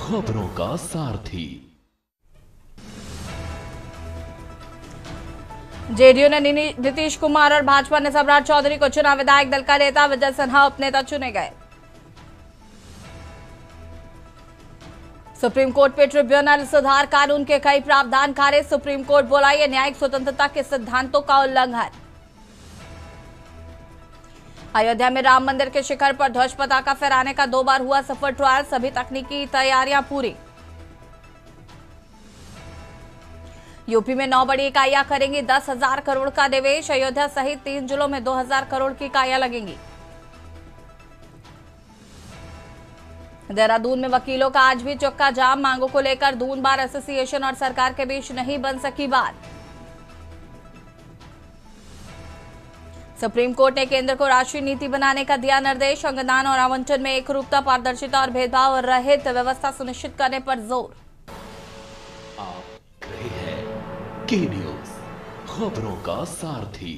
खबरों का सारथी। जेडीयू ने नीतीश कुमार और भाजपा ने सम्राट चौधरी को चुना। विधायक दल का नेता विजय सिन्हा उपनेता चुने गए। सुप्रीम कोर्ट पे ट्रिब्यूनल सुधार कानून के कई प्रावधान खारिज। सुप्रीम कोर्ट बोला ये न्यायिक स्वतंत्रता के सिद्धांतों का उल्लंघन। अयोध्या में राम मंदिर के शिखर पर ध्वज पताका फहराने का 2 बार हुआ सफल ट्रायल। सभी तकनीकी तैयारियां पूरी। यूपी में 9 बड़ी इकाइयां करेंगी 10,000 करोड़ का निवेश। अयोध्या सहित 3 जिलों में 2,000 करोड़ की इकाइयां लगेंगी। देहरादून में वकीलों का आज भी चक्का जाम। मांगों को लेकर दून बार एसोसिएशन और सरकार के बीच नहीं बन सकी बात। सुप्रीम कोर्ट ने केंद्र को राष्ट्रीय नीति बनाने का दिया निर्देश। अंगदान और आवंटन में एकरूपता, पारदर्शिता और भेदभाव रहित व्यवस्था सुनिश्चित करने पर जोर। आप रहे हैं के न्यूज, खबरों का सारथी।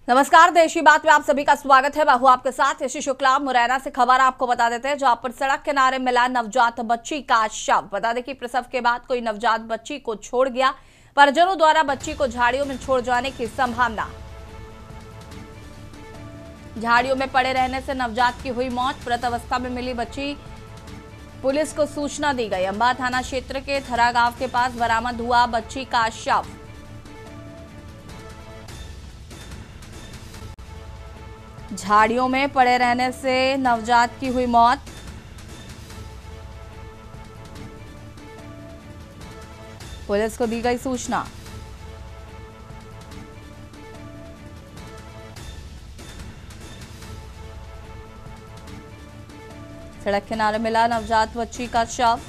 नमस्कार, देशी बात में आप सभी का स्वागत है। मैं हूं आपके साथ यशी शुक्ला। मुरैना से खबर आपको बता देते हैं, जहां पर सड़क किनारे मिला नवजात बच्ची का शव। बता दें कि प्रसव के बाद कोई नवजात बच्ची को छोड़ गया। परिजनों द्वारा बच्ची को झाड़ियों में छोड़ जाने की संभावना। झाड़ियों में पड़े रहने से नवजात की हुई मौत। मृत अवस्था में मिली बच्ची, पुलिस को सूचना दी गई। अंबा थाना क्षेत्र के थरा गांव के पास बरामद हुआ बच्ची का शव। झाड़ियों में पड़े रहने से नवजात की हुई मौत। पुलिस को दी गई सूचना। सड़क किनारे मिला नवजात बच्ची का शव।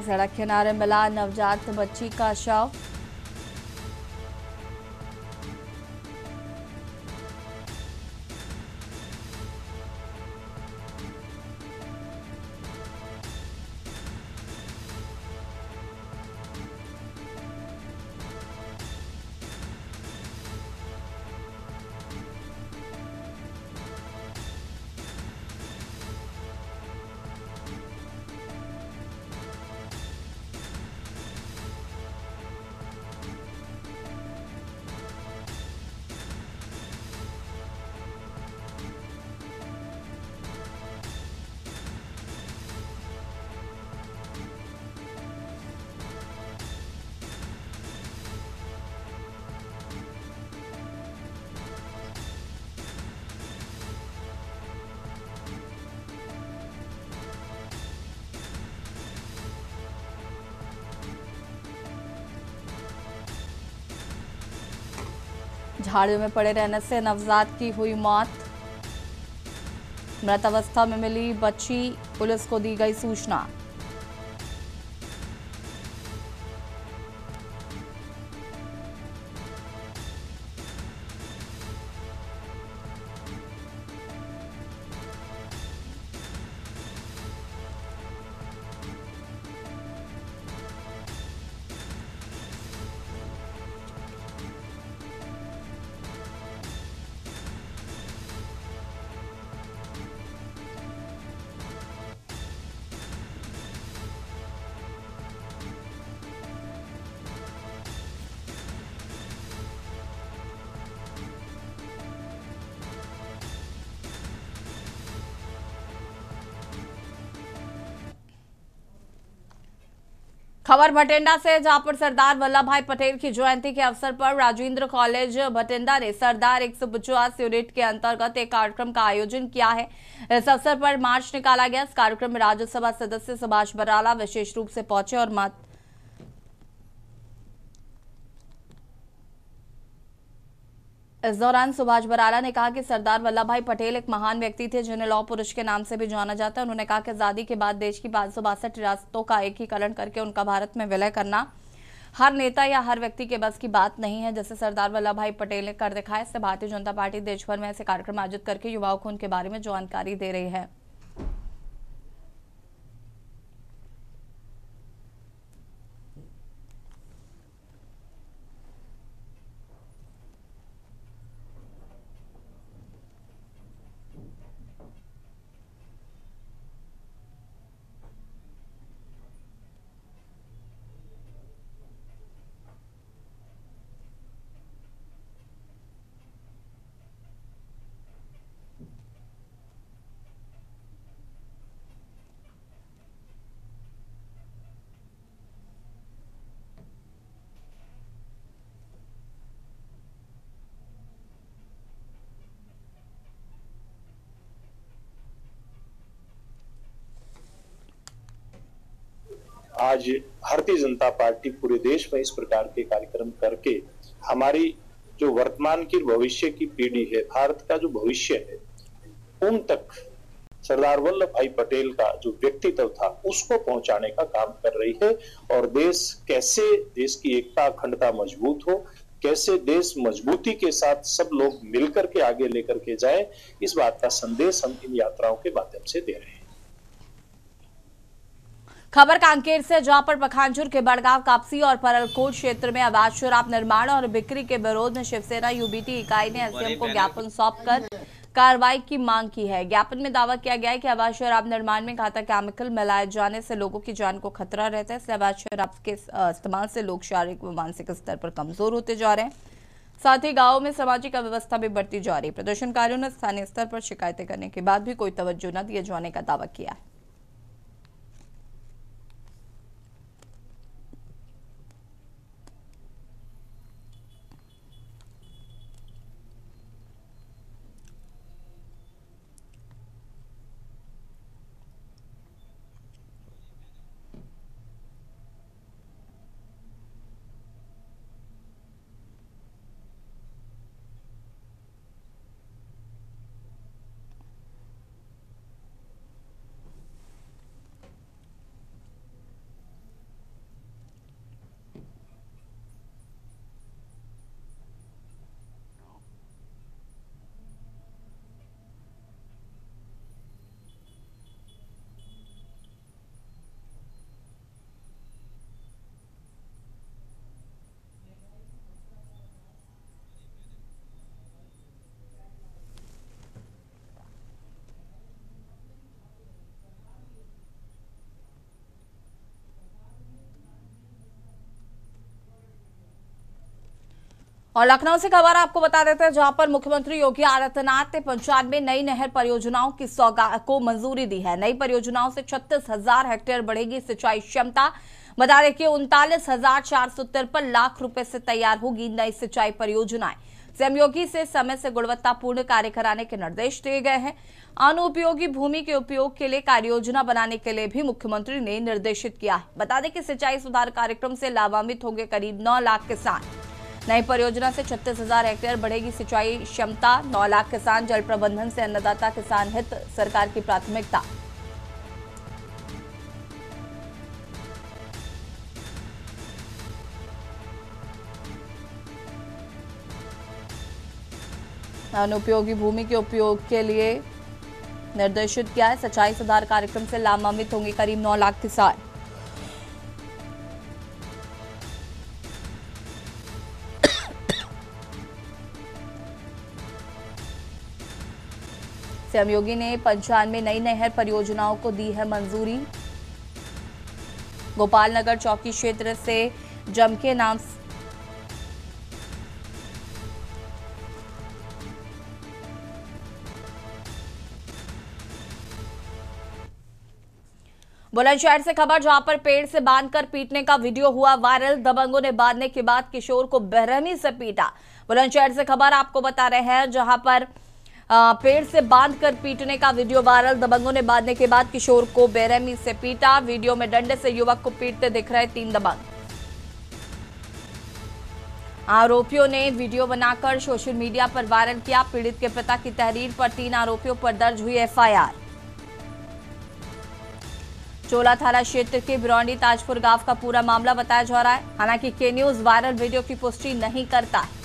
सड़क किनारे मिला नवजात बच्ची का शव। झाड़ियों में पड़े रहने से नवजात की हुई मौत। मृत अवस्था में मिली बच्ची, पुलिस को दी गई सूचना। खबर भटिंडा से, जहां पर सरदार वल्लभ भाई पटेल की जयंती के अवसर पर राजेंद्र कॉलेज भटिंडा ने सरदार 150 यूनिट के अंतर्गत एक कार्यक्रम का आयोजन किया है। इस अवसर पर मार्च निकाला गया। इस कार्यक्रम में राज्यसभा सदस्य सुभाष बराला विशेष रूप से पहुंचे और इस दौरान सुभाष बराला ने कहा कि सरदार वल्लभ भाई पटेल एक महान व्यक्ति थे, जिन्हें लौह पुरुष के नाम से भी जाना जाता है। उन्होंने कहा कि आजादी के बाद देश की 562 रियासतों का एकीकरण करके उनका भारत में विलय करना हर नेता या हर व्यक्ति के बस की बात नहीं है, जैसे सरदार वल्लभ भाई पटेल ने कर दिखाया। इससे भारतीय जनता पार्टी देश भर में ऐसे कार्यक्रम आयोजित करके युवाओं को उनके बारे में जानकारी दे रही है। आज भारतीय जनता पार्टी पूरे देश में इस प्रकार के कार्यक्रम करके हमारी जो वर्तमान की भविष्य की पीढ़ी है, भारत का जो भविष्य है, उन तक सरदार वल्लभ भाई पटेल का जो व्यक्तित्व था उसको पहुंचाने का काम कर रही है। और कैसे देश की एकता अखंडता मजबूत हो, कैसे देश मजबूती के साथ सब लोग मिलकर के आगे लेकर के जाए, इस बात का संदेश हम इन यात्राओं के माध्यम से दे रहे हैं। खबर कांकेर से, जहां पर पखांजूर के बड़गांव, कापसी और परलकोट क्षेत्र में अवैध शराब निर्माण और बिक्री के विरोध में शिवसेना यूबीटी इकाई ने एसडीएम को ज्ञापन सौंपकर कार्रवाई की मांग की है। ज्ञापन में दावा किया गया है कि अवैध शराब निर्माण में घातक केमिकल मिलाए जाने से लोगों की जान को खतरा रहता है। इसलिए अवैध शराब के इस्तेमाल से लोग शारीरिक व मानसिक स्तर पर कमजोर होते जा रहे हैं। साथ ही गांवों में सामाजिक अव्यवस्था भी बढ़ती जा रही है। प्रदर्शनकारियों ने स्थानीय स्तर पर शिकायतें करने के बाद भी कोई तवज्जो न दिए जाने का दावा किया है। और लखनऊ से खबर आपको बता देते हैं, जहां पर मुख्यमंत्री योगी आदित्यनाथ ने 95 नई नहर परियोजनाओं की सौगात को मंजूरी दी है। नई परियोजनाओं से 36,000 हेक्टेयर बढ़ेगी सिंचाई क्षमता। बता दें कि 39,453 लाख रुपए से तैयार होगी नई सिंचाई परियोजनाएं। सीएम योगी से समय से गुणवत्तापूर्ण कार्य कराने के निर्देश दिए गए हैं। अनुपयोगी भूमि के उपयोग के लिए कार्य योजना बनाने के लिए भी मुख्यमंत्री ने निर्देशित किया है। बता दें कि सिंचाई सुधार कार्यक्रम से लाभान्वित होंगे करीब 9 लाख किसान। नई परियोजना से 36,000 हेक्टेयर बढ़ेगी सिंचाई क्षमता। 9 लाख किसान। जल प्रबंधन से अन्नदाता किसान हित सरकार की प्राथमिकता। अनुपयोगी भूमि के उपयोग के लिए निर्देशित किया है। सिंचाई सुधार कार्यक्रम से लाभान्वित होंगे करीब 9 लाख किसान। सीएम योगी ने 95 नई नहर परियोजनाओं को दी है मंजूरी। गोपाल नगर चौकी क्षेत्र से जमके नाम बुलंदशहर से खबर, जहां पर पेड़ से बांधकर पीटने का वीडियो हुआ वायरल। दबंगों ने बांधने के बाद किशोर को बेरहमी से पीटा। बुलंदशहर से खबर आपको बता रहे हैं, जहां पर पेड़ से बांधकर पीटने का वीडियो वायरल। दबंगों ने बांधने के बाद किशोर को बेरहमी से पीटा। वीडियो में डंडे से युवक को पीटते दिख रहे 3 दबंग। आरोपियों ने वीडियो बनाकर सोशल मीडिया पर वायरल किया। पीड़ित के पिता की तहरीर पर 3 आरोपियों पर दर्ज हुई एफआईआर। चोला थाना क्षेत्र के बिरौंडी ताजपुर गांव का पूरा मामला बताया जा रहा है। हालांकि के न्यूज वायरल वीडियो की पुष्टि नहीं करता है।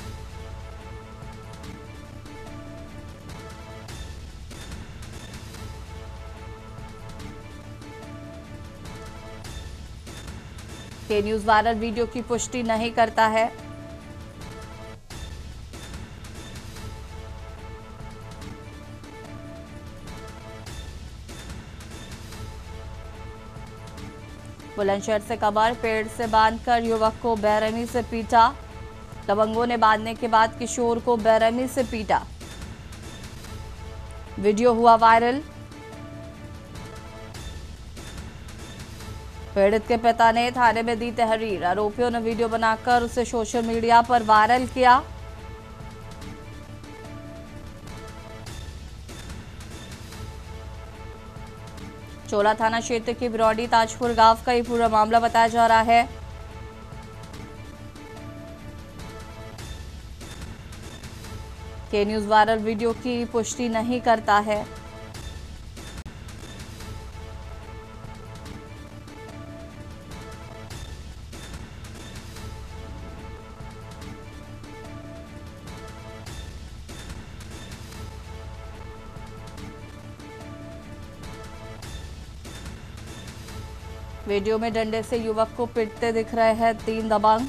के न्यूज वायरल वीडियो की पुष्टि नहीं करता है। बुलंदशहर से खबर, पेड़ से बांधकर युवक को बेरहमी से पीटा। दबंगों ने बांधने के बाद किशोर को बेरहमी से पीटा। वीडियो हुआ वायरल। पीड़ित के पिता ने थाने में दी तहरीर। आरोपियों ने वीडियो बनाकर उसे सोशल मीडिया पर वायरल किया। चोला थाना क्षेत्र के बिरौंडी ताजपुर गांव का ये पूरा मामला बताया जा रहा है। के न्यूज वायरल वीडियो की पुष्टि नहीं करता है। वीडियो में डंडे से युवक को पीटते दिख रहे हैं 3 दबंग।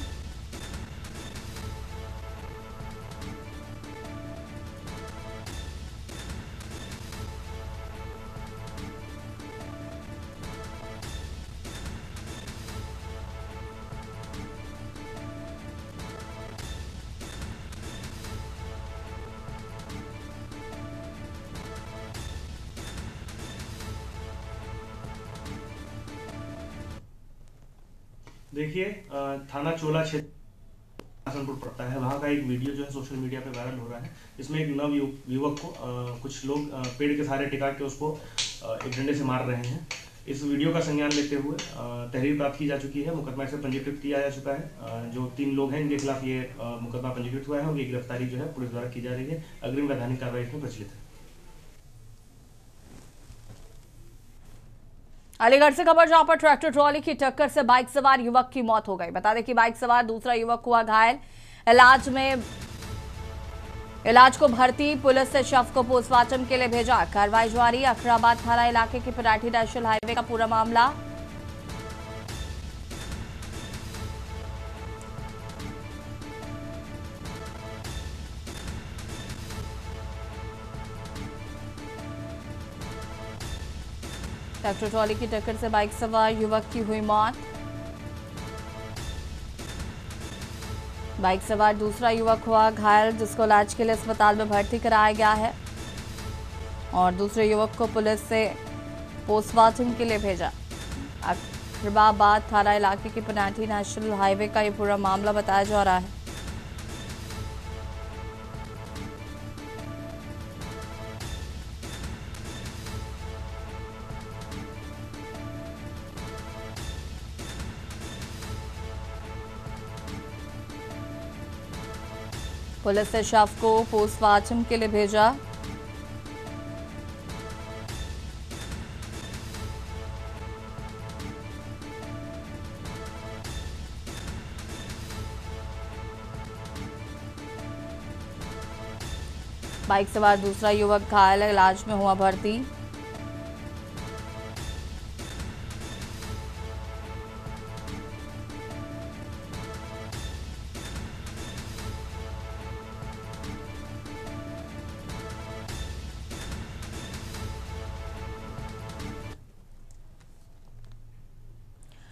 देखिए, थाना चोला क्षेत्र हसनपुर पड़ता है, वहाँ का एक वीडियो जो है सोशल मीडिया पे वायरल हो रहा है। इसमें एक नव युवक को कुछ लोग पेड़ के सहारे टिका के उसको एक डंडे से मार रहे हैं। इस वीडियो का संज्ञान लेते हुए तहरीर प्राप्त की जा चुकी है। मुकदमा इसे पंजीकृत किया जा चुका है। जो 3 लोग हैं, इनके खिलाफ ये मुकदमा पंजीकृत हुआ है। उनकी गिरफ्तारी जो है पुलिस द्वारा की जा रही है। अग्रिम वैधानिक कार्रवाई इसमें प्रचलित है। अलीगढ़ से खबर, जहां पर ट्रैक्टर ट्रॉली की टक्कर से बाइक सवार युवक की मौत हो गई। बता दें कि बाइक सवार दूसरा युवक हुआ घायल। इलाज को भर्ती। पुलिस ने शव को पोस्टमार्टम के लिए भेजा। कार्रवाई जारी। अखराबाद थाना इलाके के पराठी नेशनल हाईवे का पूरा मामला। ट्रैक्टर ट्रॉली की टक्कर से बाइक सवार युवक की हुई मौत। बाइक सवार दूसरा युवक हुआ घायल, जिसको इलाज के लिए अस्पताल में भर्ती कराया गया है और दूसरे युवक को पुलिस से पोस्टमार्टम के लिए भेजा। अखराबाद थाना इलाके के पनाठी नेशनल हाईवे का ये पूरा मामला बताया जा रहा है। पुलिस ने शव को पोस्टमार्टम के लिए भेजा। बाइक सवार दूसरा युवक घायल, इलाज में हुआ भर्ती।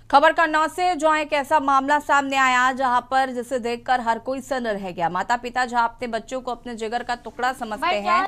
खबर करनौल से, जहां एक ऐसा मामला सामने आया जहां पर जिसे देखकर हर कोई सन्न रह गया। माता पिता जहां अपने बच्चों को अपने जिगर का टुकड़ा समझते हैं,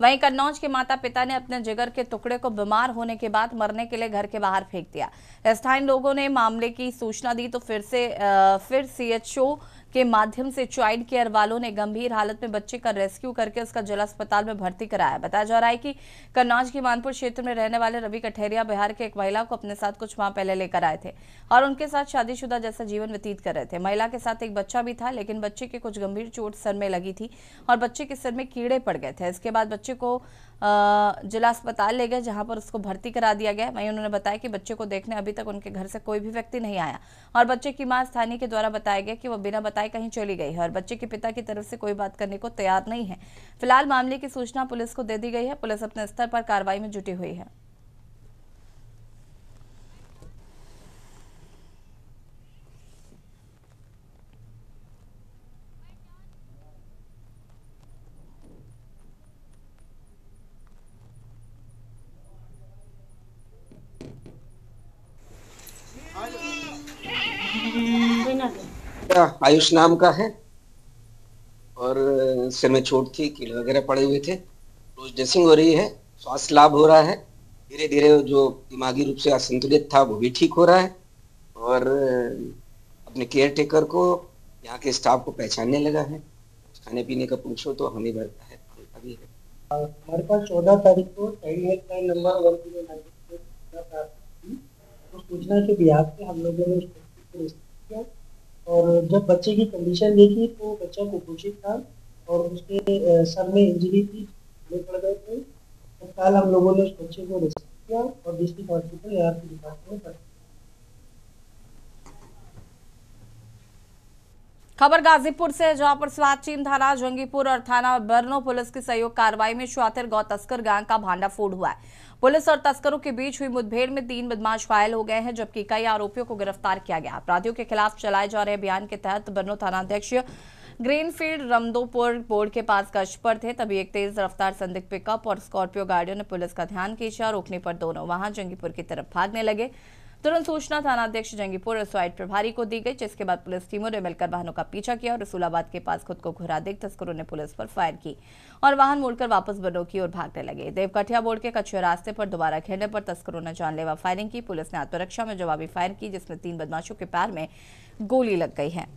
वहीं कन्नौज के माता पिता ने अपने जिगर के टुकड़े को बीमार होने के बाद मरने के लिए घर के बाहर फेंक दिया। स्थानीय लोगों ने मामले की सूचना दी तो फिर सीएचओ के माध्यम से चाइल्ड केयर वालों ने गंभीर हालत में बच्चे का रेस्क्यू करके उसका जिला अस्पताल में भर्ती कराया। बताया जा रहा है कि कन्नौज के मानपुर क्षेत्र में रहने वाले रवि कठेरिया बिहार के एक महिला को अपने साथ कुछ माह पहले लेकर आए थे और उनके साथ शादीशुदा जैसा जीवन व्यतीत कर रहे थे। महिला के साथ एक बच्चा भी था, लेकिन बच्चे के कुछ गंभीर चोट सर में लगी थी और बच्चे के सिर में कीड़े पड़ गए थे। इसके बाद बच्चे को जिला अस्पताल ले गए, जहां पर उसको भर्ती करा दिया गया। वहीं उन्होंने बताया कि बच्चे को देखने अभी तक उनके घर से कोई भी व्यक्ति नहीं आया और बच्चे की मां स्थानीय के द्वारा बताया गया कि वह बिना बताए कहीं चली गई है और बच्चे के पिता की तरफ से कोई बात करने को तैयार नहीं है। फिलहाल मामले की सूचना पुलिस को दे दी गई है। पुलिस अपने स्तर पर कार्रवाई में जुटी हुई है। आयुष नाम का है और सिर में चोट थी, कीड़े वगैरह पड़े हुए थे। रोज ड्रेसिंग हो रही है, स्वास्थ्य लाभ हो रहा है। धीरे धीरे जो दिमागी रूप से असंतुलित था वो भी ठीक हो रहा है और अपने केयर टेकर को, यहाँ के स्टाफ को पहचानने लगा है। खाने पीने का पूछो तो हमें भरता है, अभी है। हमारे पास 14 तारीख को चाइल्ड हेल्पलाइन नंबर 1092 प्राप्त हुई। उस सूचना के बिहाफ पे हम लोगों ने उसको किया और जब बच्चे की कंडीशन देखी तो बच्चा कुपोषित था और उसके सर में इंजरी थी, कीड़े पड़ गए थे। तत्काल हम लोगों ने उस बच्चे को रेस्क्यू किया और डिस्ट्रिक्ट हॉस्पिटल यहाँ के डिपार्टमेंट में। खबर गाजीपुर से, जहां पर स्वाचीन थाना जंगीपुर और थाना बरनो पुलिस की सहयोग कार्रवाई में शातिर गौ तस्कर गैंग का भांडाफोड़ हुआ है। पुलिस और तस्करों के बीच हुई मुठभेड़ में 3 बदमाश घायल हो गए हैं, जबकि कई आरोपियों को गिरफ्तार किया गया। अपराधियों के खिलाफ चलाए जा रहे अभियान के तहत बरनो थानाध्यक्ष ग्रीनफील्ड रमदोपुर बोर्ड के पास गश्त पर थे, तभी एक तेज रफ्तार संदिग्ध पिकअप और स्कॉर्पियो गाड़ियों ने पुलिस का ध्यान खींचा। रोकने पर दोनों वहां जंगीपुर की तरफ भागने लगे। तुरंत सूचना थानाध्यक्ष जंगीपुर और स्वाइट प्रभारी को दी गई, जिसके बाद पुलिस टीमों ने मिलकर वाहनों का पीछा किया और रसूलाबाद के पास खुद को घुरा देख तस्करों ने पुलिस पर फायर की और वाहन मोड़कर वापस बनो की ओर भागने लगे। देवकटिया बोर्ड के कच्चे रास्ते पर दोबारा घेरने पर तस्करों ने जानलेवा फायरिंग की। पुलिस ने आत्मरक्षा में जवाबी फायर की, जिसमें 3 बदमाशों के पैर में गोली लग गई है।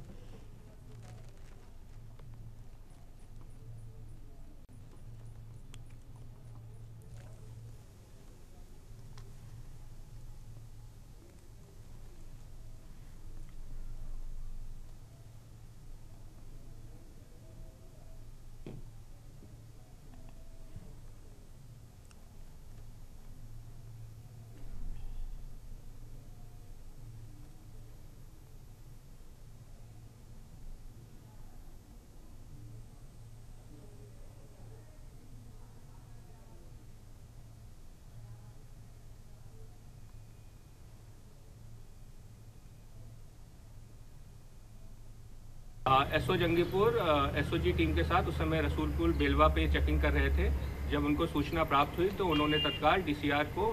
एसओ जंगीपुर एसओजी टीम के साथ उस समय रसूलपुर बेलवा पे चेकिंग कर रहे थे। जब उनको सूचना प्राप्त हुई तो उन्होंने तत्काल डीसीआर को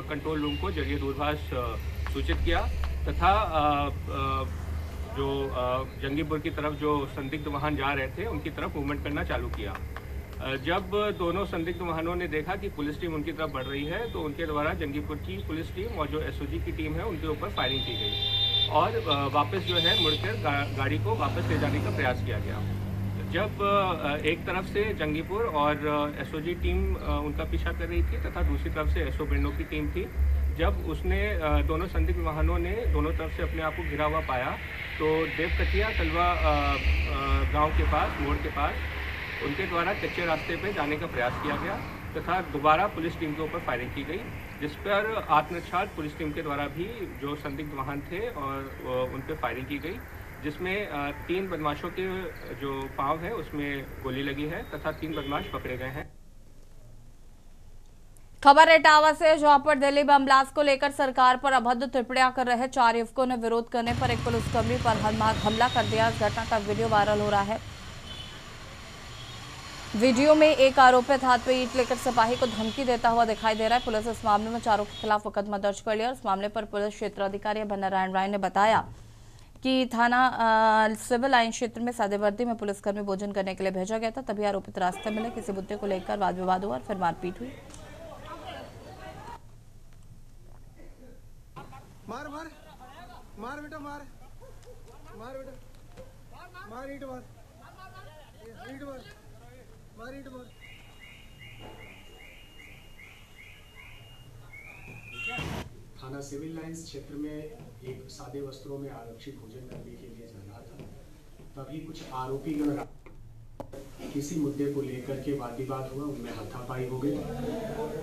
कंट्रोल रूम को जरिए दूरभाष सूचित किया तथा जो जंगीपुर की तरफ जो संदिग्ध वाहन जा रहे थे उनकी तरफ मूवमेंट करना चालू किया। जब दोनों संदिग्ध वाहनों ने देखा कि पुलिस टीम उनकी तरफ बढ़ रही है तो उनके द्वारा जंगीपुर की पुलिस टीम और जो एसओजी की टीम है उनके ऊपर फायरिंग की गई और वापस जो है मुड़कर गाड़ी को वापस ले जाने का प्रयास किया गया। जब एक तरफ से जंगीपुर और एसओजी टीम उनका पीछा कर रही थी तथा दूसरी तरफ से एसओ बेंडो की टीम थी, जब उसने दोनों संदिग्ध वाहनों ने दोनों तरफ से अपने आप को घिरा हुआ पाया तो देवकटिया तलवा गांव के पास, मोड़ के पास उनके द्वारा कच्चे रास्ते पे जाने का प्रयास किया गया तथा दोबारा पुलिस टीम के ऊपर फायरिंग की गई, जिस पर आत्मरक्षा पुलिस टीम के द्वारा भी जो संदिग्ध वाहन थे और उन पर फायरिंग की गई, जिसमें 3 बदमाशों के जो पाँव है उसमें गोली लगी है तथा 3 बदमाश पकड़े गए हैं। खबर इटावा से, जहां पर दिल्ली बम ब्लास्ट को लेकर सरकार पर अभद्र टिप्पणियां कर रहे 4 युवकों ने विरोध करने पर एक पुलिसकर्मी पर हमला कर दिया। इस घटना का वीडियो वायरल हो रहा है। वीडियो में एक आरोपित हाथ में ईंट लेकर सिपाही को धमकी देता हुआ दिखाई दे रहा है। पुलिस इस मामले में 4 के खिलाफ मुकदमा दर्ज कर लिया। इस मामले पर पुलिस क्षेत्राधिकारी अभय नारायण राय ने बताया कि थाना सिविल लाइन क्षेत्र में सादे वर्दी में पुलिसकर्मी भोजन करने के लिए भेजा गया था। तभी आरोपित रास्ते मिले, किसी मुद्दे को लेकर वाद विवाद हुआ और फिर मारपीट हुई। मार मार मार बेटा, मार मार बेटा, मार ईंट मार, ईंट मार, मार ईंट मार। थाना सिविल लाइंस क्षेत्र में एक सादे वस्त्रों में आरक्षी भोजन करने के लिए जा रहा था। तभी कुछ आरोपीगण किसी मुद्दे को लेकर के वाद विवाद हुआ, उनमें हाथापाई हो गई।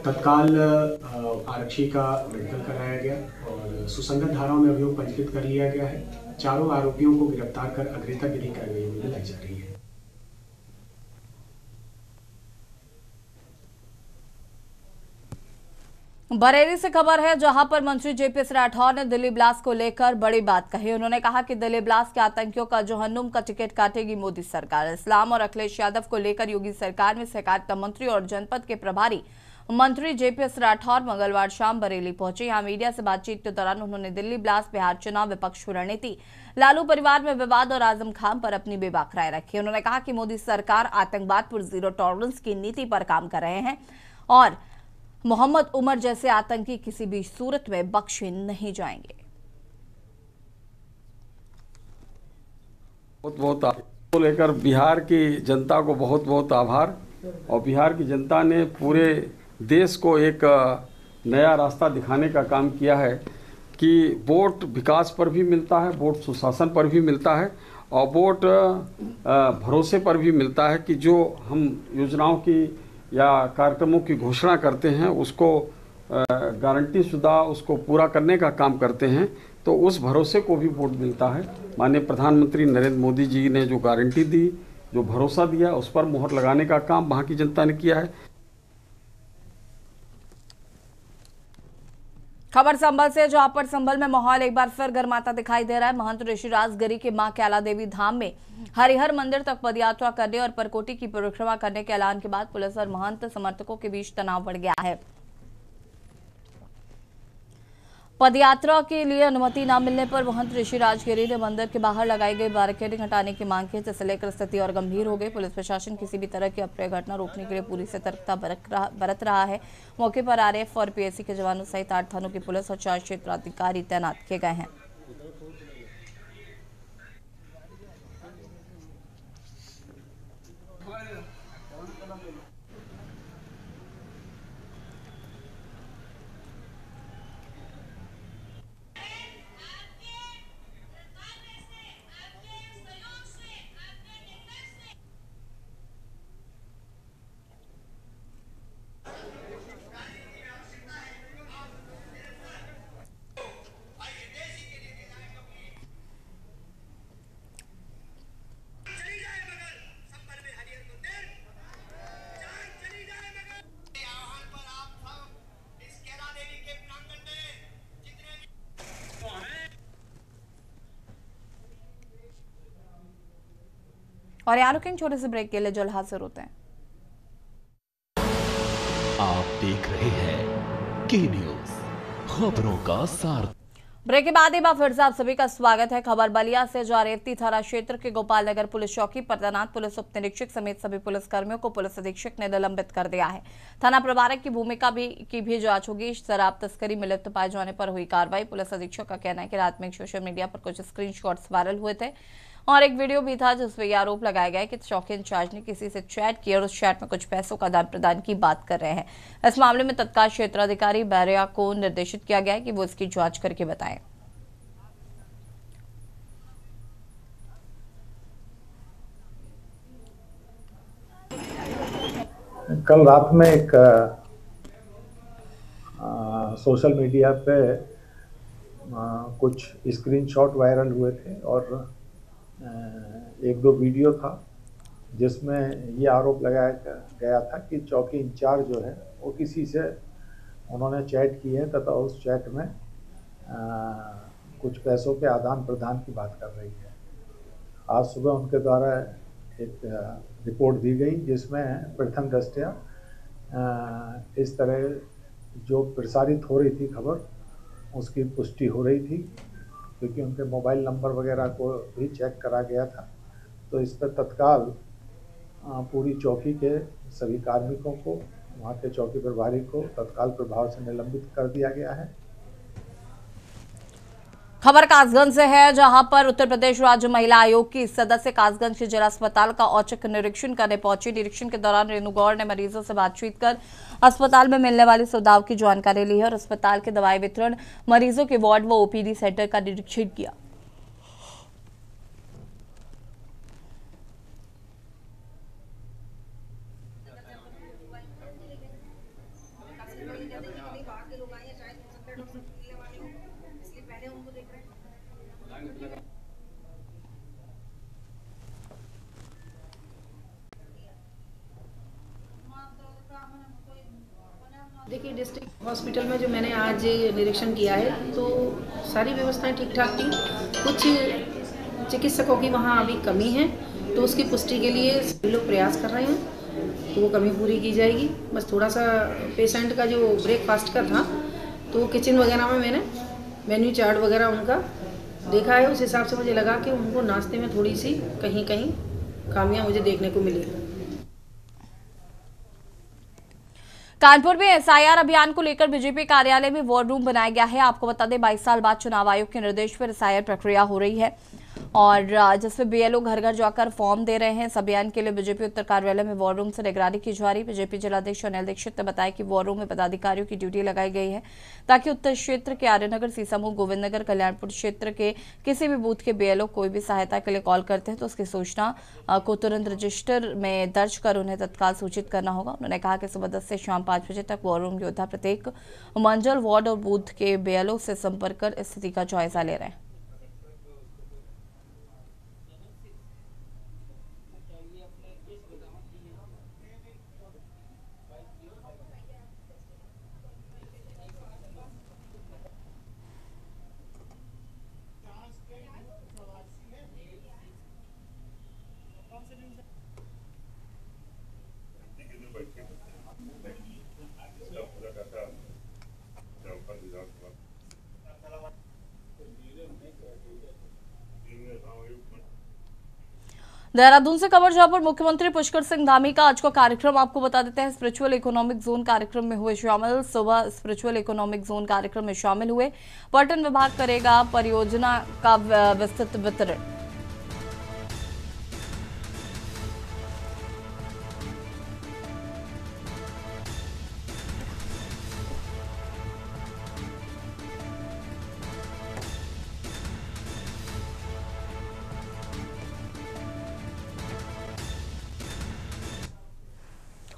तत्काल आरक्षी का मेडिकल कराया गया और सुसंगत धाराओं में अभियोग पंजीकृत कर लिया गया है। चारों आरोपियों को गिरफ्तार कर अग्रिम विधिक कार्रवाई में लाई जा रही है। बरेली से खबर है, जहां पर मंत्री जेपीएस राठौर ने दिल्ली ब्लास्ट को लेकर बड़ी बात कही। उन्होंने कहा कि दिल्ली ब्लास्ट के आतंकियों का जहन्नुम का टिकट काटेगी मोदी सरकार। इस्लाम और अखिलेश यादव को लेकर योगी सरकार में सहकारिता मंत्री और जनपद के प्रभारी मंत्री जेपीएस राठौर मंगलवार शाम बरेली पहुंचे। यहां मीडिया से बातचीत के दौरान उन्होंने दिल्ली ब्लास्ट, बिहार चुनाव, विपक्ष की रणनीति, लालू परिवार में विवाद और आजम खान पर अपनी बेबाक राय रखी। उन्होंने कहा कि मोदी सरकार आतंकवाद पर जीरो टॉलरेंस की नीति पर काम कर रहे हैं और मोहम्मद उमर जैसे आतंकी किसी भी सूरत में बख्शे नहीं जाएंगे। बहुत को लेकर बिहार की जनता को बहुत बहुत आभार। और बिहार की जनता ने पूरे देश को एक नया रास्ता दिखाने का काम किया है कि वोट विकास पर भी मिलता है, वोट सुशासन पर भी मिलता है और वोट भरोसे पर भी मिलता है कि जो हम योजनाओं की या कार्यक्रमों की घोषणा करते हैं उसको गारंटी शुदा उसको पूरा करने का काम करते हैं, तो उस भरोसे को भी वोट मिलता है। माननीय प्रधानमंत्री नरेंद्र मोदी जी ने जो गारंटी दी, जो भरोसा दिया, उस पर मोहर लगाने का काम वहाँ की जनता ने किया है। खबर संभल से, जहां पर संभल में माहौल एक बार फिर गर्माता दिखाई दे रहा है। महंत ऋषिराज गिरी के मां कैला देवी धाम में हरिहर मंदिर तक पदयात्रा करने और परकोटी की परिक्रमा करने के ऐलान के बाद पुलिस और महंत समर्थकों के बीच तनाव बढ़ गया है। पदयात्रा के लिए अनुमति न मिलने पर महंत ऋषिराज गिरी ने मंदिर के बाहर लगाई गई बैरिकेडिंग हटाने की मांग की, जिसे लेकर स्थिति और गंभीर हो गई। पुलिस प्रशासन किसी भी तरह की अप्रिय घटना रोकने के लिए पूरी सतर्कता बरत रहा है। मौके पर आरएएफ और पीएसी के जवानों सहित 8 थानों की पुलिस और 4 क्षेत्राधिकारी तैनात किए गए हैं। और यहाँ रुकेंगे छोटे से ब्रेक के लिए, जल्द हाजिर होते हैं। आप देख रहे हैं के न्यूज, खबरों का सार। ब्रेक के बाद एक बार फिर से आप सभी का स्वागत है। खबर बलिया से, जहां रेवती थाना क्षेत्र के गोपाल नगर पुलिस चौकी पर तैनात पुलिस उप निरीक्षक समेत सभी पुलिसकर्मियों को पुलिस अधीक्षक ने निलंबित कर दिया है। थाना प्रभारक की भूमिका की भी जांच होगी। शराब तस्करी में लिप्त पाए जाने पर हुई कार्रवाई। पुलिस अधीक्षक का कहना है कि रात में सोशल मीडिया पर कुछ स्क्रीनशॉट्स वायरल हुए थे और एक वीडियो भी था जिसमें यह आरोप लगाया गया कि चौकी इंचार्ज ने किसी से चैट किया और उस चैट में कुछ पैसों का आदान प्रदान की बात कर रहे हैं। इस मामले में तत्काल क्षेत्राधिकारी बैरिया को निर्देशित किया गया है कि वो इसकी जांच करके बताएं। कल रात में एक सोशल मीडिया पे कुछ स्क्रीनशॉट वायरल हुए थे और एक दो वीडियो था जिसमें ये आरोप लगाया गया था कि चौकी इंचार्ज जो है वो किसी से उन्होंने चैट की है तथा उस चैट में कुछ पैसों के आदान प्रदान की बात कर रही है। आज सुबह उनके द्वारा एक रिपोर्ट दी गई जिसमें प्रथम दृष्टया इस तरह जो प्रसारित हो रही थी खबर उसकी पुष्टि हो रही थी क्योंकि उनके मोबाइल नंबर वगैरह को भी चेक करा गया था। तो इस पर तत्काल पूरी चौकी के सभी कार्मिकों को, वहाँ के चौकी प्रभारी को तत्काल प्रभाव से निलंबित कर दिया गया है। खबर कासगंज से है, जहां पर उत्तर प्रदेश राज्य महिला आयोग की सदस्य कासगंज के जिला अस्पताल का औचक निरीक्षण करने पहुंची। निरीक्षण के दौरान रेणु गौड़ ने मरीजों से बातचीत कर अस्पताल में मिलने वाली सुविधाओं की जानकारी ली है और अस्पताल के दवाई वितरण, मरीजों के वार्ड व ओपीडी सेंटर का निरीक्षण किया। देखिए, डिस्ट्रिक्ट हॉस्पिटल में जो मैंने आज निरीक्षण किया है तो सारी व्यवस्थाएं ठीक ठाक थी। कुछ चिकित्सकों की वहाँ अभी कमी है, तो उसकी पुष्टि के लिए सभी लोग प्रयास कर रहे हैं, तो वो कमी पूरी की जाएगी। बस थोड़ा सा पेशेंट का जो ब्रेकफास्ट का था, तो किचन वगैरह में मैंने मेन्यू चार्ट वगैरह उनका देखा है, उस हिसाब से मुझे लगा कि उनको नाश्ते में थोड़ी सी कहीं कहीं खामियां मुझे देखने को मिली। कानपुर में एसआईआर अभियान को लेकर बीजेपी कार्यालय में वॉर रूम बनाया गया है। आपको बता दें, 22 साल बाद चुनाव आयोग के निर्देश पर एसआईआर प्रक्रिया हो रही है और जिसमें बीएलओ घर घर जाकर फॉर्म दे रहे हैं। इस अभियान के लिए बीजेपी उत्तर कार्यालय में वॉर रूम से निगरानी की जा रही। बीजेपी जिलाध्यक्ष अनिल दीक्षित ने बताया कि वॉर रूम में पदाधिकारियों की ड्यूटी लगाई गई है ताकि उत्तर क्षेत्र के आर्यनगर, सीसामऊ, गोविंदनगर, कल्याणपुर क्षेत्र के किसी भी बूथ के बीएलओ कोई भी सहायता के लिए कॉल करते हैं तो उसकी सूचना को तुरंत रजिस्टर में दर्ज कर उन्हें तत्काल सूचित करना होगा। उन्होंने कहा कि सुबह 10 से शाम 5 बजे तक वॉर रूम योद्धा प्रत्येक मंडल, वार्ड और बूथ के बीएलओ से संपर्क कर स्थिति का जायजा ले रहे हैं। देहरादून से खबर, जहां पर मुख्यमंत्री पुष्कर सिंह धामी का आज का कार्यक्रम आपको बता देते हैं। स्पिरिचुअल इकोनॉमिक जोन कार्यक्रम में हुए शामिल। सुबह स्पिरिचुअल इकोनॉमिक जोन कार्यक्रम में शामिल हुए। पर्यटन विभाग करेगा परियोजना का विस्तृत वितरण।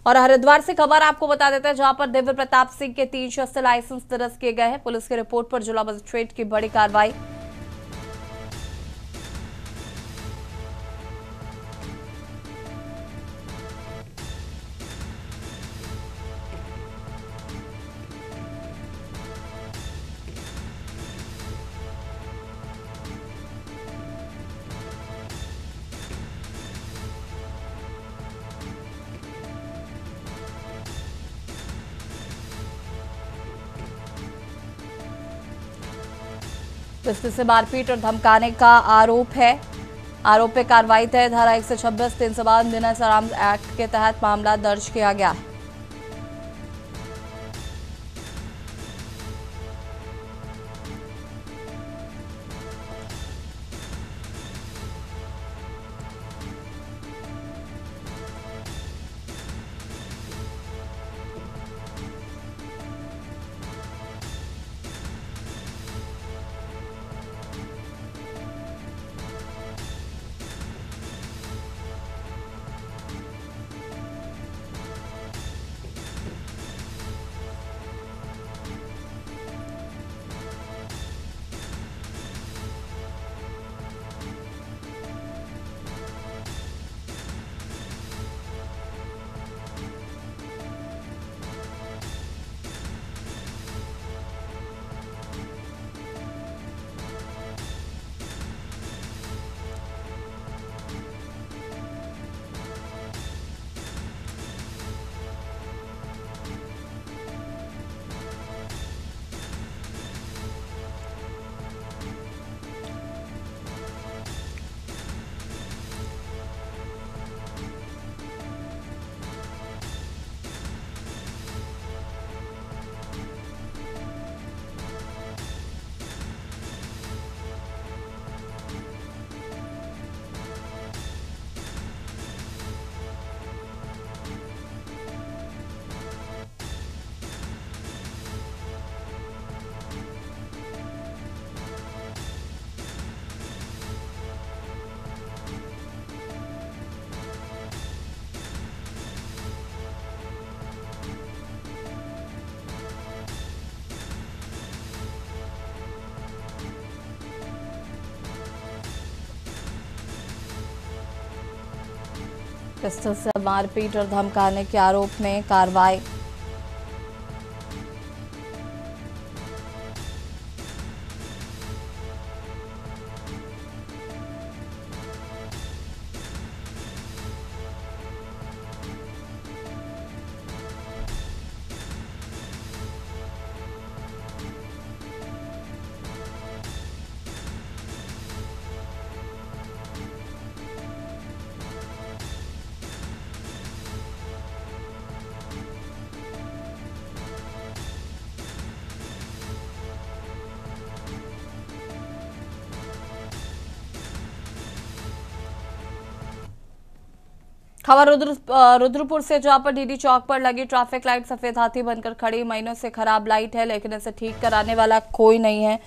और हरिद्वार से खबर आपको बता देते हैं, जहां पर दिव्य प्रताप सिंह के 3 शस्त्र लाइसेंस निरस्त किए गए हैं। पुलिस की रिपोर्ट पर जिला मजिस्ट्रेट की बड़ी कार्रवाई। पिस्तौल से मारपीट और धमकाने का आरोप है। आरोप पे कार्रवाई तय। धारा 126 352 बिना सलाम एक्ट के तहत मामला दर्ज किया गया है। पिस्तौल से मारपीट और धमकाने के आरोप में कार्रवाई। खबर रुद्रपुर से, जहां पर डीडी चौक पर लगी ट्रैफिक लाइट सफेद हाथी बनकर खड़ी। महीनों से खराब लाइट है, लेकिन इसे ठीक कराने वाला कोई नहीं है।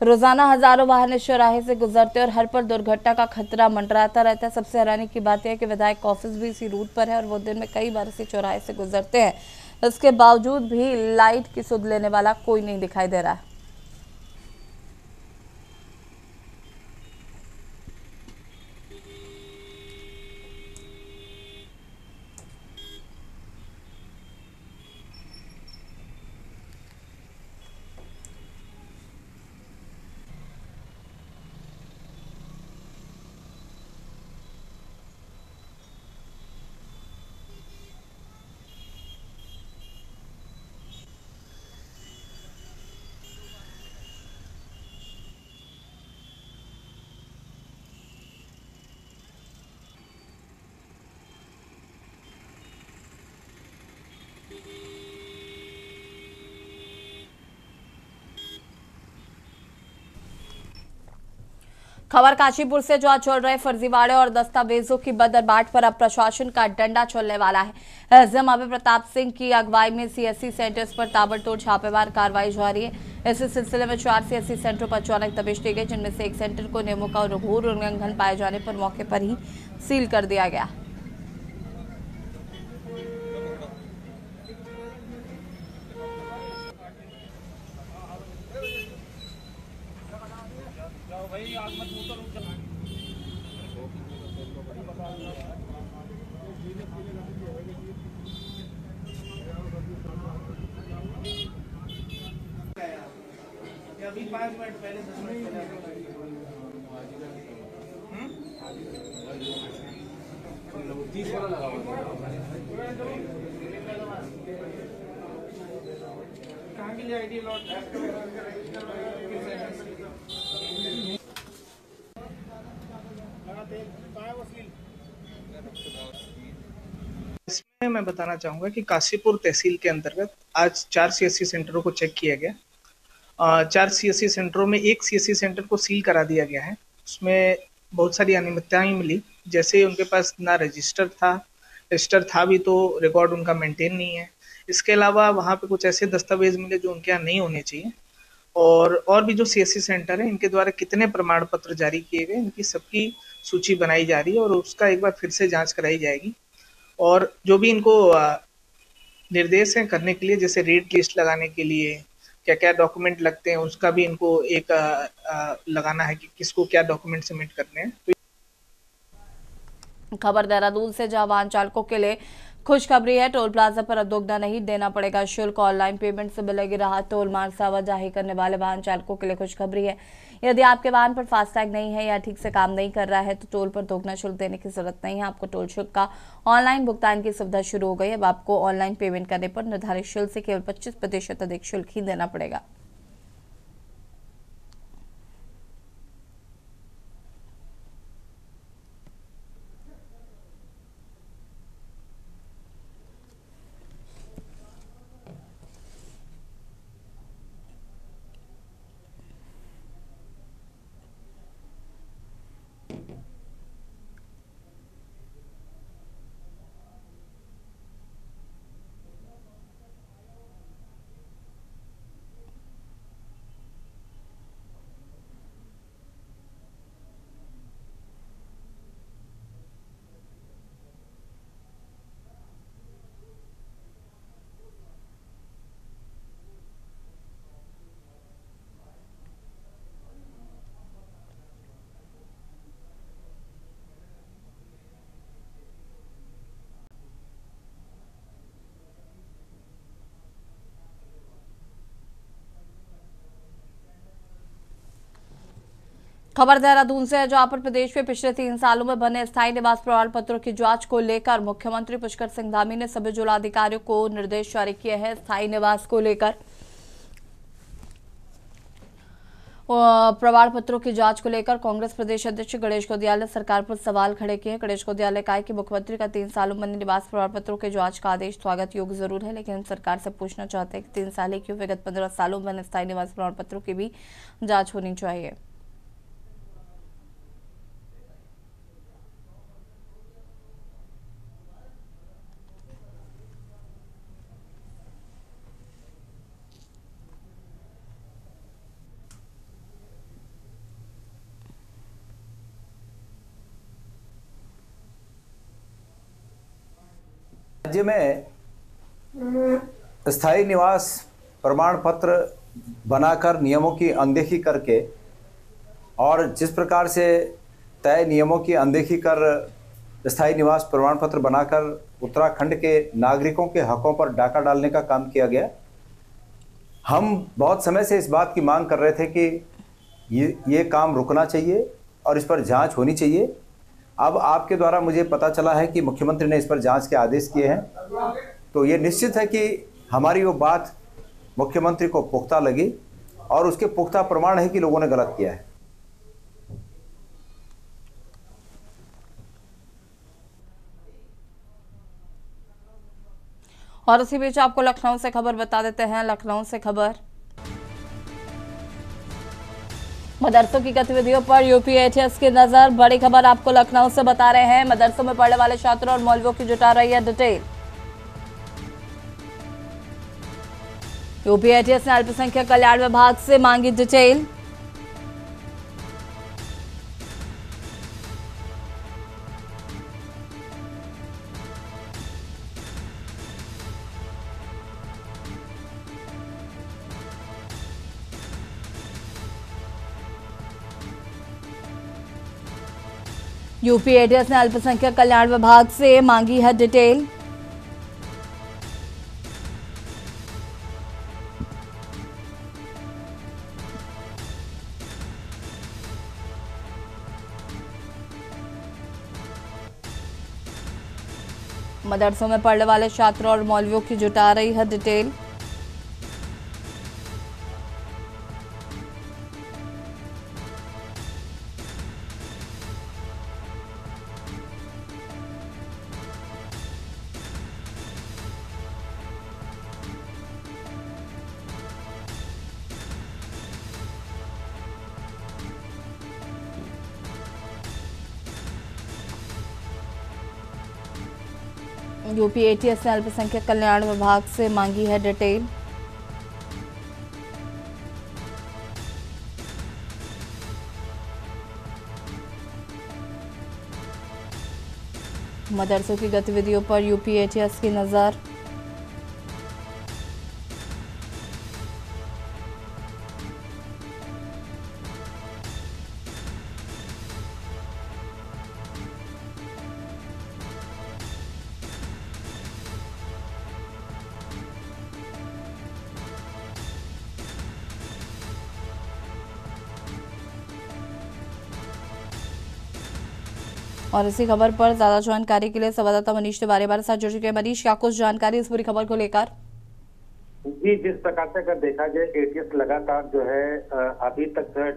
रोजाना हजारों वाहन इस चौराहे से गुजरते और हर पर दुर्घटना का खतरा मंडराता रहता है। सबसे हैरानी की बात यह है कि विधायक ऑफिस भी इसी रूट पर है और वो दिन में कई बार इसी चौराहे से गुजरते हैं। इसके बावजूद भी लाइट की सुध लेने वाला कोई नहीं दिखाई दे रहा है। खबर काशीपुर से, जहां चल रहे फर्जीवाड़े और दस्तावेजों की बदरबाट पर अब प्रशासन का डंडा चलने वाला है। एसडीएम अभय प्रताप सिंह की अगुवाई में सीएससी सेंटर्स पर ताबड़तोड़ छापेमार कार्रवाई जारी है। इसी सिलसिले में 4 सीएससी सेंटरों पर अचानक दबिश दी गई, जिनमें से एक सेंटर को नियमों का घोर उल्लंघन पाए जाने पर मौके पर ही सील कर दिया गया। अभी 5 मिनट पहले 10 मिनट कहाँ के लिए आईडी लॉट इसमें मैं बताना चाहूंगा कि काशीपुर तहसील के अंतर्गत आज 4 सीएससी सेंटरों को चेक किया गया। 4 सीएससी सेंटरों में एक सीएससी सेंटर को सील करा दिया गया है। उसमें बहुत सारी अनियमितताएं मिली, जैसे उनके पास ना रजिस्टर था भी तो रिकॉर्ड उनका मेंटेन नहीं है। इसके अलावा वहाँ पे कुछ ऐसे दस्तावेज मिले जो उनके यहाँ नहीं होने चाहिए। और भी जो सीएससी सेंटर है, इनके द्वारा कितने प्रमाण पत्र जारी किए गए, इनकी सबकी सूची बनाई जा रही है और उसका एक बार फिर से जाँच कराई जाएगी। और जो भी इनको निर्देश हैं करने के लिए, जैसे रेट लिस्ट लगाने के लिए क्या क्या डॉक्यूमेंट लगते हैं, उसका भी इनको एक लगाना है कि किसको क्या डॉक्यूमेंट सबमिट करने हैं। खबर देहरादून से, जहां वाहन चालकों के लिए खुशखबरी है। टोल प्लाजा पर अब दोगुना नहीं देना पड़ेगा शुल्क। ऑनलाइन पेमेंट से मिलेगी राहत। टोल मार्ग से आवाजाही करने वाले वाहन चालकों के लिए खुशखबरी है। यदि आपके वाहन पर फास्टैग नहीं है या ठीक से काम नहीं कर रहा है तो टोल पर दोगुना शुल्क देने की जरूरत नहीं है। आपको टोल शुल्क का ऑनलाइन भुगतान की सुविधा शुरू हो गई। अब आपको ऑनलाइन पेमेंट करने पर निर्धारित शुल्क से केवल 25% अधिक शुल्क ही देना पड़ेगा। खबर देहरादून से है, जहां पर प्रदेश में पिछले 3 सालों में बने स्थायी निवास प्रमाण पत्रों की जांच को लेकर मुख्यमंत्री पुष्कर सिंह धामी ने सभी जिलाधिकारियों को निर्देश जारी किए हैं। स्थायी निवास को लेकर प्रमाण पत्रों की जांच को लेकर कांग्रेस प्रदेश अध्यक्ष गणेश गोदियाल ने सरकार पर सवाल खड़े किए हैं। गणेश गोदियाल ने कहा कि मुख्यमंत्री का 3 सालों में निवास प्रमाण पत्रों की जांच का आदेश स्वागत योग्य जरूर है, लेकिन हम सरकार से पूछना चाहते हैं कि 3 साल ही क्यों, विगत 15 सालों में स्थायी निवास प्रमाण पत्रों की भी जाँच होनी चाहिए। राज्य में स्थायी निवास प्रमाण पत्र बनाकर नियमों की अनदेखी करके और जिस प्रकार से तय नियमों की अनदेखी कर स्थायी निवास प्रमाण पत्र बनाकर उत्तराखंड के नागरिकों के हकों पर डाका डालने का काम किया गया। हम बहुत समय से इस बात की मांग कर रहे थे कि ये काम रुकना चाहिए और इस पर जांच होनी चाहिए। अब आपके द्वारा मुझे पता चला है कि मुख्यमंत्री ने इस पर जांच के आदेश किए हैं, तो ये निश्चित है कि हमारी वो बात मुख्यमंत्री को पुख्ता लगी और उसके पुख्ता प्रमाण है कि लोगों ने गलत किया है। और इसी बीच आपको लखनऊ से खबर बता देते हैं। लखनऊ से खबर, मदरसों की गतिविधियों पर यूपी एटीएस की नजर। बड़ी खबर आपको लखनऊ से बता रहे हैं। मदरसों में पढ़ने वाले छात्रों और मौलवियों की जुटा रही है डिटेल। यूपी एटीएस ने अल्पसंख्यक कल्याण विभाग से मांगी डिटेल। यूपी एटीएस ने अल्पसंख्यक कल्याण विभाग से मांगी है डिटेल। मदरसों में पढ़ने वाले छात्रों और मौलवियों की जुटा रही है डिटेल। यूपी एटीएस ने अल्पसंख्यक कल्याण विभाग से मांगी है डिटेल। मदरसों की गतिविधियों पर यूपी एटीएस की नजर। और इसी खबर पर ज्यादा जानकारी के लिए संवाददाता मनीष तिवारी हमारे साथ जुड़ चुके हैं। मनीष, क्या कुछ जानकारी इस पूरी खबर को लेकर? जी, जिस प्रकार से अगर देखा जाए एटीएस लगातार जो है अभी तक जो है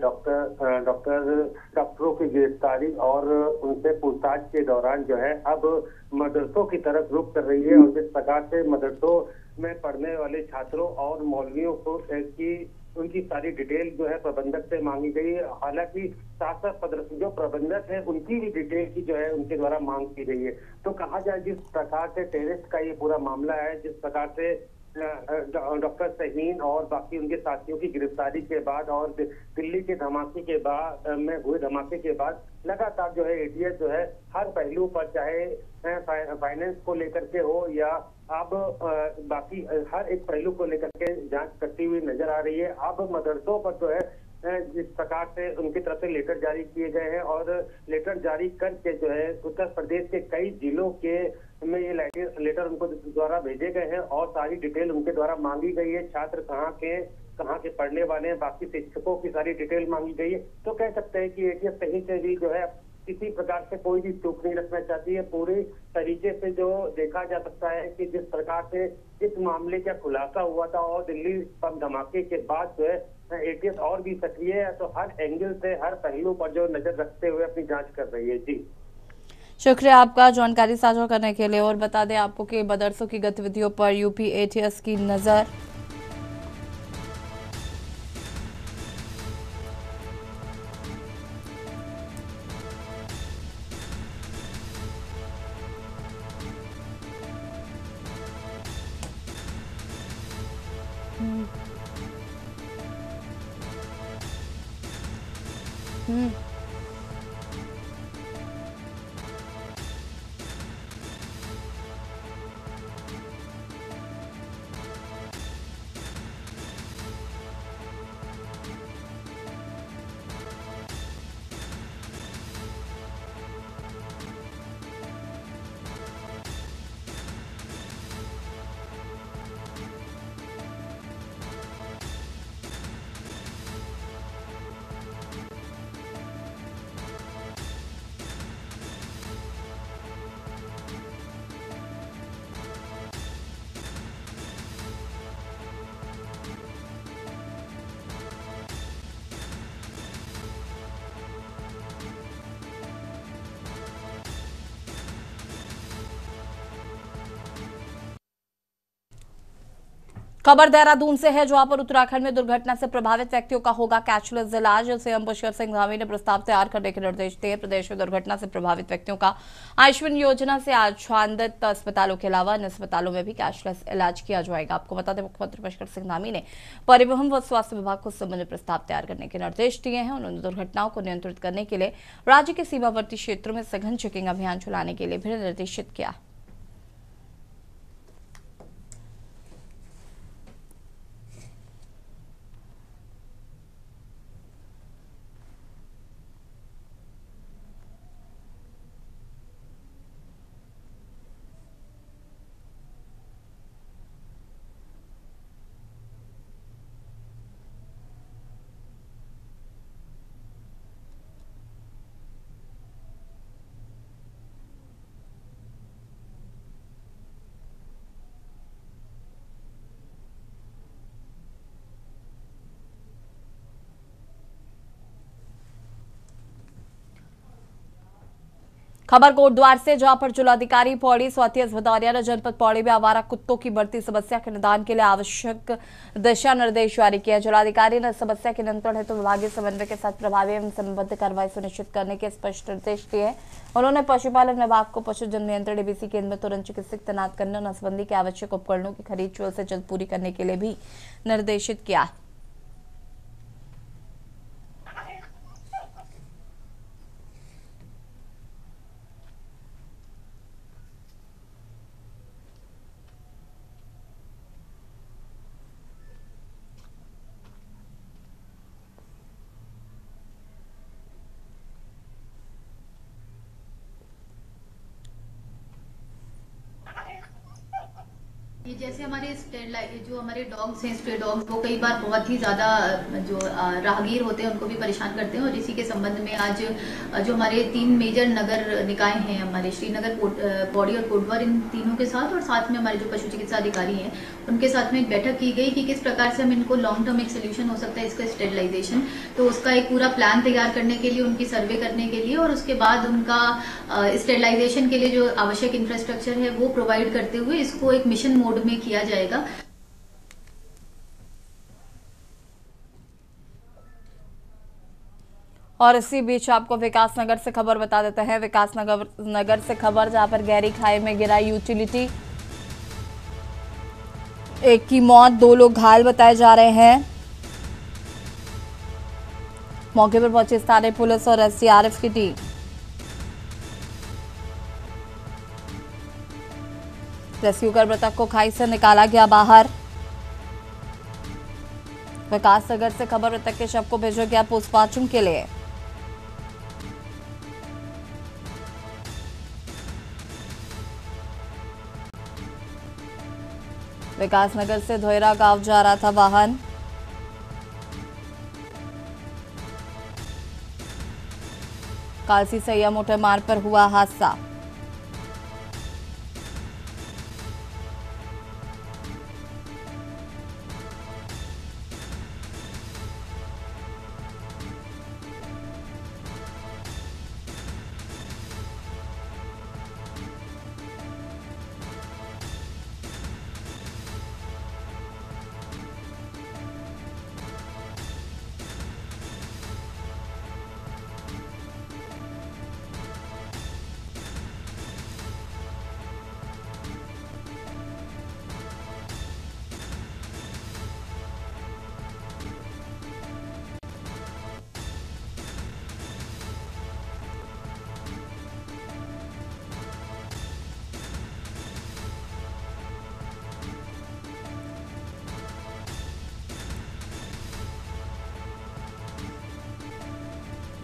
डॉक्टरों की गिरफ्तारी और उनसे पूछताछ के दौरान जो है अब मदरसों की तरफ रुख कर रही है और जिस प्रकार से मदरसों में पढ़ने वाले छात्रों और मौलवियों को की उनकी सारी डिटेल जो है प्रबंधक से मांगी गई है। हालांकि साथ साथ जो प्रबंधक है उनकी भी डिटेल की जो है उनके द्वारा मांग की गई है। तो कहा जाए जिस प्रकार से टेररिस्ट का ये पूरा मामला है, जिस प्रकार से डॉक्टर सहीन और बाकी उनके साथियों की गिरफ्तारी के बाद और दिल्ली के धमाके के बाद में हुए धमाके के बाद लगातार जो है एटीएस जो है हर पहलू पर, चाहे फाइनेंस को लेकर के हो या अब बाकी हर एक पहलू को लेकर के जांच करती हुई नजर आ रही है। अब मदरसों पर जो है जिस प्रकार से उनकी तरफ से लेटर जारी किए गए हैं और लेटर जारी करके जो है उत्तर प्रदेश के कई जिलों के में ये लेटर उनको द्वारा भेजे गए हैं और सारी डिटेल उनके द्वारा मांगी गई है। छात्र कहाँ के कहाँ के पढ़ने वाले हैं, बाकी शिक्षकों की सारी डिटेल मांगी गई है। तो कह सकते हैं कि एटीएस कहीं से भी जो है किसी प्रकार से कोई भी चूक नहीं रखना चाहती है। पूरी तरीके से जो देखा जा सकता है कि जिस प्रकार से इस मामले का खुलासा हुआ था और दिल्ली बम धमाके के बाद जो है एटीएस और भी सक्रिय है, तो हर एंगल से हर पहलू पर जो नजर रखते हुए अपनी जांच कर रही है। जी शुक्रिया आपका जानकारी साझा करने के लिए। और बता दें आपको कि मदरसों की गतिविधियों पर यूपी एटीएस की नजर। खबर देहरादून से है, जहां पर उत्तराखंड में दुर्घटना से प्रभावित व्यक्तियों का होगा कैशलेस इलाज। सीएम पुष्कर सिंह धामी ने प्रस्ताव तैयार करने के निर्देश दिए। प्रदेश में दुर्घटना से प्रभावित व्यक्तियों का आयुष्मान योजना से अनुबंधित अस्पतालों के अलावा अन्य अस्पतालों में भी कैशलेस इलाज किया जाएगा। आपको बता दें, मुख्यमंत्री पुष्कर सिंह धामी ने परिवहन व स्वास्थ्य विभाग को संबंधित प्रस्ताव तैयार करने के निर्देश दिए हैं। उन्होंने दुर्घटनाओं को नियंत्रित करने के लिए राज्य के सीमावर्ती क्षेत्रों में सघन चेकिंग अभियान चलाने के लिए भी निर्देशित किया। खबर कोटद्वार से, जहां पर जिलाधिकारी पौड़ी स्वाति भदौरिया ने जनपद पौड़ी में आवारा कुत्तों की बढ़ती समस्या के निदान के लिए आवश्यक दिशा निर्देश जारी किया। जिलाधिकारी ने समस्या के नियंत्रण हेतु विभागीय समन्वय के साथ प्रभावी एवं समयबद्ध कार्रवाई सुनिश्चित करने के स्पष्ट निर्देश दिए। उन्होंने पशुपालन विभाग को पशुजन नियंत्रण एबीसी केंद्र में तुरंत चिकित्सक तैनात करने और नसबंदी के आवश्यक उपकरणों की खरीद जल्द से जल्द पूरी करने के लिए भी निर्देशित किया। ये जैसे हमारे जो हमारे डॉग्स हैं, स्ट्रे डॉग्स, वो कई बार बहुत ही ज़्यादा जो राहगीर होते हैं उनको भी परेशान करते हैं। और इसी के संबंध में आज जो हमारे 3 मेजर नगर निकाय हैं, हमारे श्रीनगर, पौड़ी और कोटद्वार, इन तीनों के साथ और साथ में हमारे जो पशु चिकित्सा अधिकारी हैं उनके साथ में एक बैठक की गई कि किस प्रकार से हम इनको लॉन्ग टर्म एक सोल्यूशन हो सकता है इसका स्टेरिलाइजेशन। तो उसका एक पूरा प्लान तैयार करने के लिए, उनकी सर्वे करने के लिए और उसके बाद उनका स्टेरिलाइजेशन के लिए जो आवश्यक इंफ्रास्ट्रक्चर है वो प्रोवाइड करते हुए इसको एक मिशन मोड में किया जाएगा। और इसी बीच आपको विकासनगर से खबर बता देते हैं। विकासनगर से खबर, जहां पर गहरी खाई में गिरा यूटिलिटी, एक की मौत, 2 लोग घायल बताए जा रहे हैं। मौके पर पहुंची स्थानीय पुलिस और एसडीआरएफ की टीम। रेस्क्यू कर मृतक को खाई से निकाला गया बाहर। विकासनगर से खबर, मृतक के शव को भेजा गया पोस्टमार्टम के लिए। विकासनगर से धोयरा गांव जा रहा था वाहन। कालसी सैया मोटर मार्ग पर हुआ हादसा।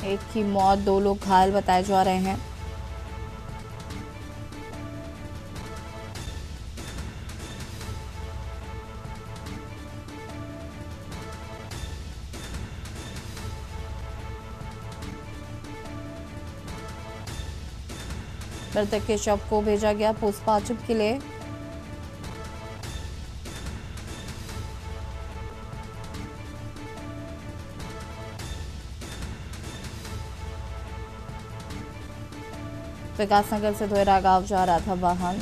एक की मौत, 2 लोग घायल बताए जा रहे हैं। मृतक के शव को भेजा गया पोस्टमार्टम के लिए। विकासनगर से धोएरा गांव जा रहा था वाहन।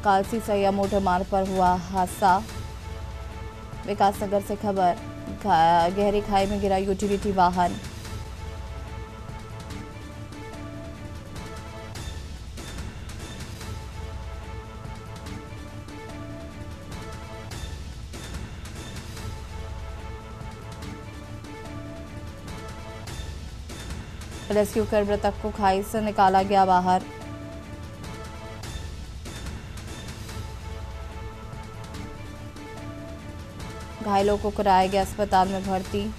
कालसी सैया मोटर मार्ग पर हुआ हादसा। विकासनगर से खबर, गहरी खाई में गिरा यूटिलिटी वाहन। रेस्क्यू कर मृतक को खाई से निकाला गया बाहर। घायलों को कराया गया अस्पताल में भर्ती।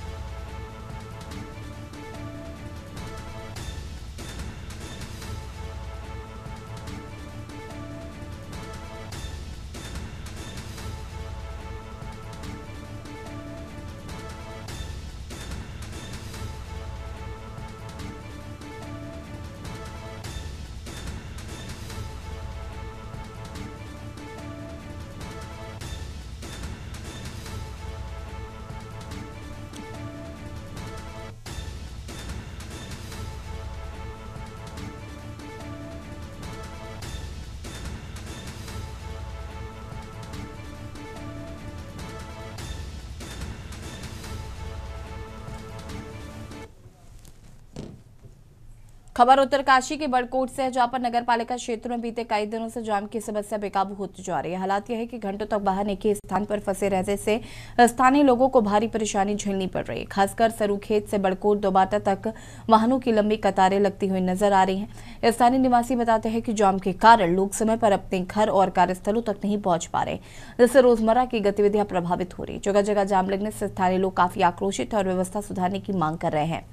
खबर उत्तरकाशी के बड़कोट से है, जहां पर नगर पालिका क्षेत्र में बीते कई दिनों से जाम की समस्या बेकाबू होती जा रही है। हालात यह है कि घंटों तक वाहन एक ही स्थान पर फंसे रहने से स्थानीय लोगों को भारी परेशानी झेलनी पड़ रही है। खासकर सरूखेत से बड़कोट दोबाटा तक वाहनों की लंबी कतारें लगती हुई नजर आ रही हैं। स्थानीय निवासी बताते हैं कि जाम के कारण लोग समय पर अपने घर और कार्यस्थलों तक नहीं पहुंच पा रहे, जिससे रोजमर्रा की गतिविधियां प्रभावित हो रही। जगह जगह जाम लगने से स्थानीय लोग काफी आक्रोशित और व्यवस्था सुधारने की मांग कर रहे हैं।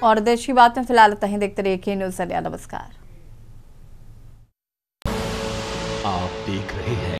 और देश की बात में फिलहाल तहीं देखते रहिए न्यूज़ इंडिया। नमस्कार। आप देख रहे हैं